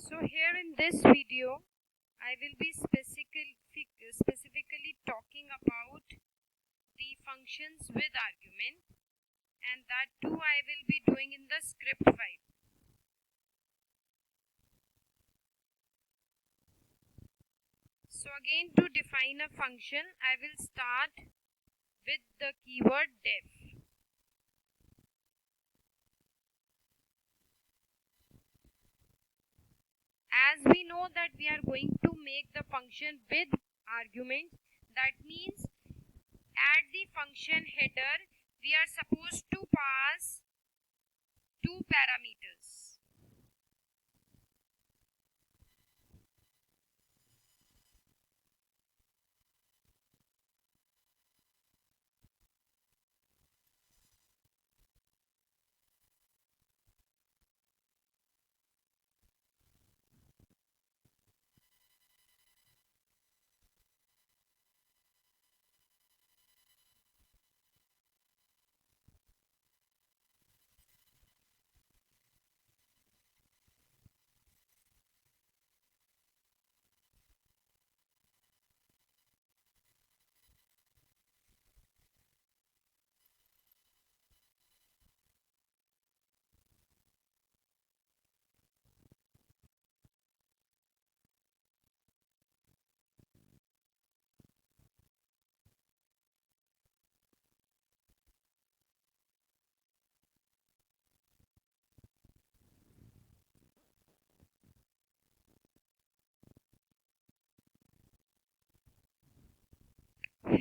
So here in this video, I will be specifically talking about the functions with argument, and that too I will be doing in the script file. So again, to define a function, I will start with the keyword def. As we know that we are going to make the function with argument, that means at the function header we are supposed to pass two parameters.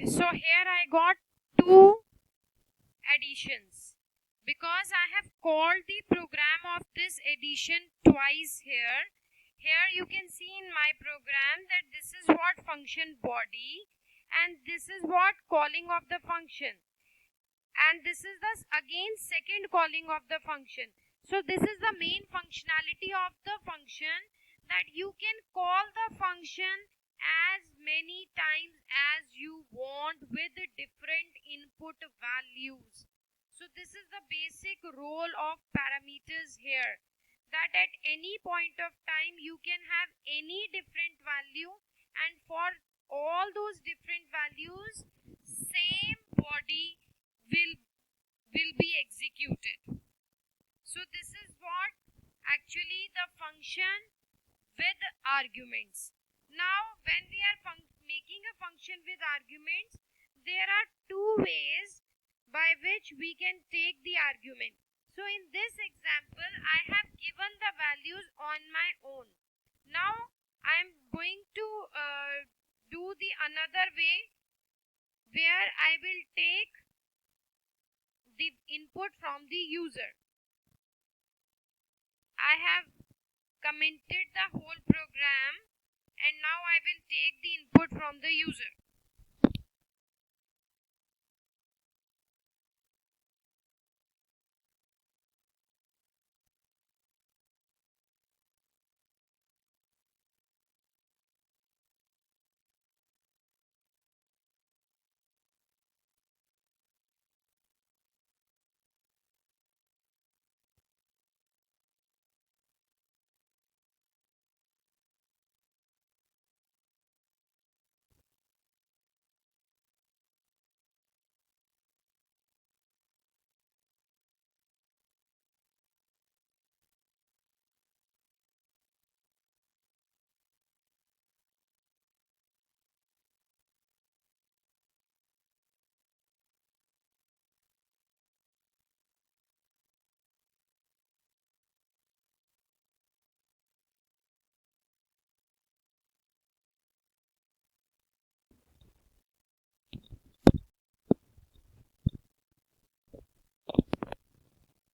So here I got two additions because I have called the program of this addition twice here. Here you can see in my program that this is what function body and this is what calling of the function, and this is the again second calling of the function. So this is the main functionality of the function, that you can call the function as many times as you want with different input values. So this is the basic role of parameters here, that at any point of time you can have any different value, and for all those different values same body will be executed. So this is what actually the function with arguments. Now when we are making a function with arguments, there are two ways by which we can take the argument. So in this example I have given the values on my own. Now I am going to do the another way, where I will take the input from the user. I have commented the whole program, and now I will take the input from the user.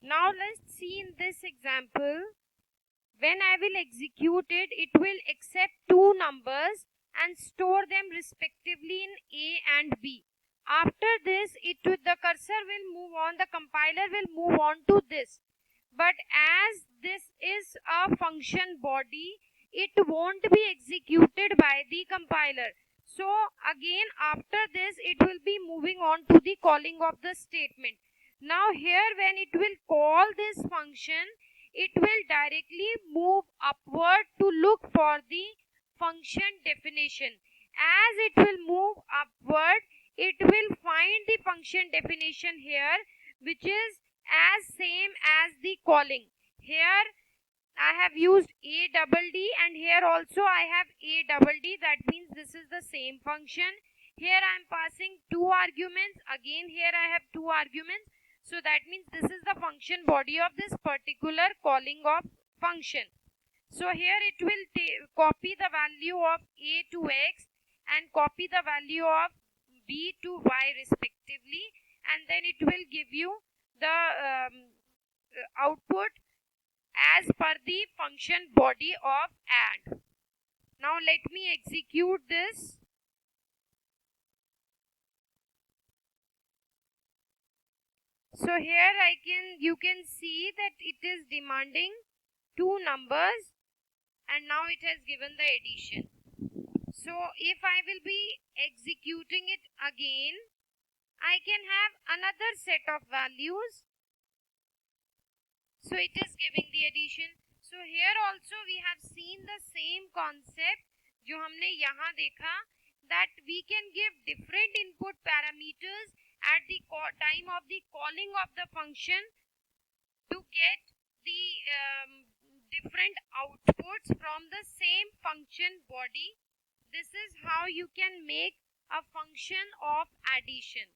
Now let's see in this example, when I will execute it, it will accept two numbers and store them respectively in A and B. After this, the cursor will move on, the compiler will move on to this. But as this is a function body, it won't be executed by the compiler. So again after this it will be moving on to the calling of the statement. Now here when it will call this function, it will directly move upward to look for the function definition. As it will move upward, it will find the function definition here, which is as same as the calling. Here I have used a double d, and here also I have a double d. That means this is the same function. Here I am passing two arguments. Again here I have two arguments. So that means this is the function body of this particular calling of function. So here it will copy the value of a to x and copy the value of b to y respectively, and then it will give you the output as per the function body of add. Now let me execute this. So here you can see that it is demanding two numbers, and now it has given the addition. So if I will be executing it again, I can have another set of values. So it is giving the addition. So here also we have seen the same concept जो हमने यहाँ देखा, that we can give different input parameters at the time of the calling of the function to get the different outputs from the same function body. This is how you can make a function of addition.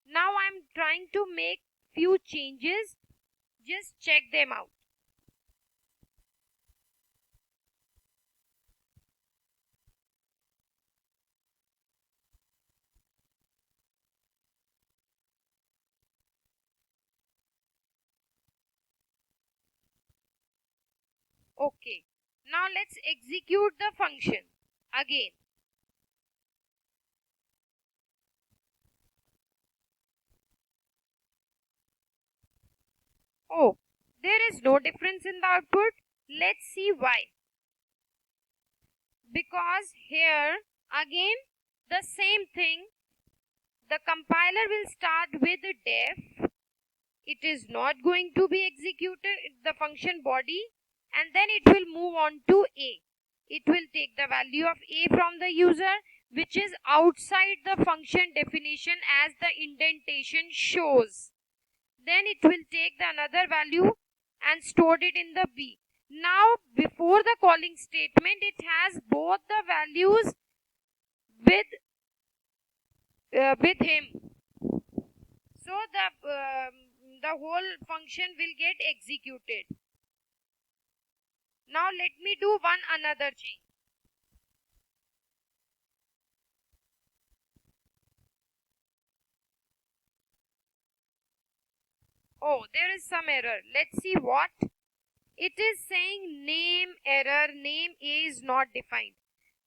Now I am trying to make few changes. Just check them out. Okay, now let's execute the function again. Oh, there is no difference in the output. Let's see why. Because here again the same thing, the compiler will start with def. It is not going to be executed, the function body, and then it will move on to a. It will take the value of a from the user, which is outside the function definition as the indentation shows. Then it will take the another value and stored it in the b. Now before the calling statement, it has both the values with him. So the whole function will get executed. Now let me do one another change. Oh, there is some error. Let's see what. It is saying name error, name A is not defined.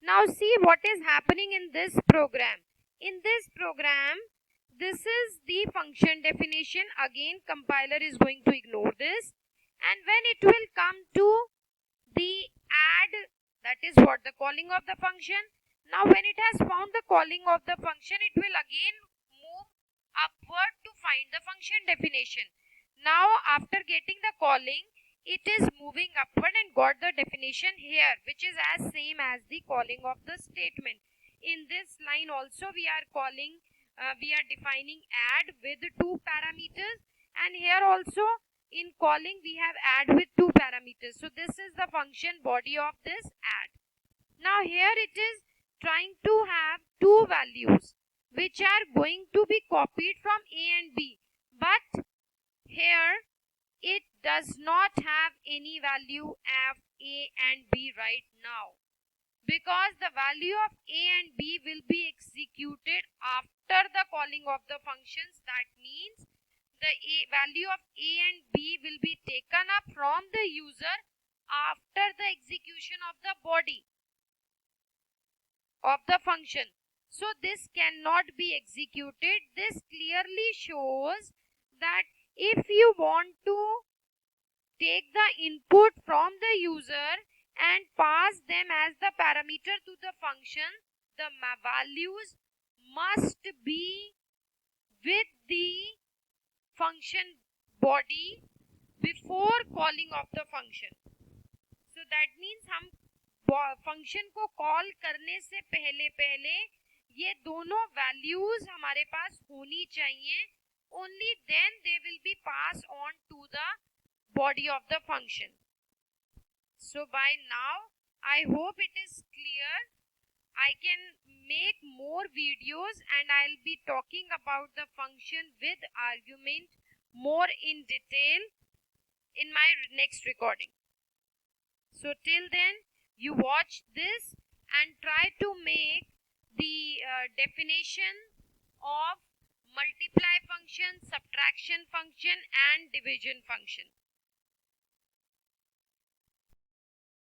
Now see what is happening in this program. In this program, this is the function definition. Again, compiler is going to ignore this. And when it will come to the add, that is what the calling of the function. Now when it has found the calling of the function, it will again move upward to find the function definition. Now after getting the calling, it is moving upward and got the definition here, which is as same as the calling of the statement. In this line also we are defining add with two parameters, and here also in calling we have add with two parameters. So this is the function body of this add. Now here it is trying to have two values which are going to be copied from A and B, but here it does not have any value of A and B right now, because the value of A and B will be executed after the calling of the functions. That means the value of A and B will be taken up from the user after the execution of the body of the function. So this cannot be executed. This clearly shows that if you want to take the input from the user and pass them as the parameter to the function, the values must be with the function body before calling of the function. So that means हम function को call करने से पहले ये दोनों values हमारे पास होनी चाहिए. Only then they will be passed on to the body of the function. So by now I hope it is clear. I can make more videos and I'll be talking about the function with argument more in detail in my next recording. So till then you watch this and try to make the definition of multiply function, subtraction function and division function.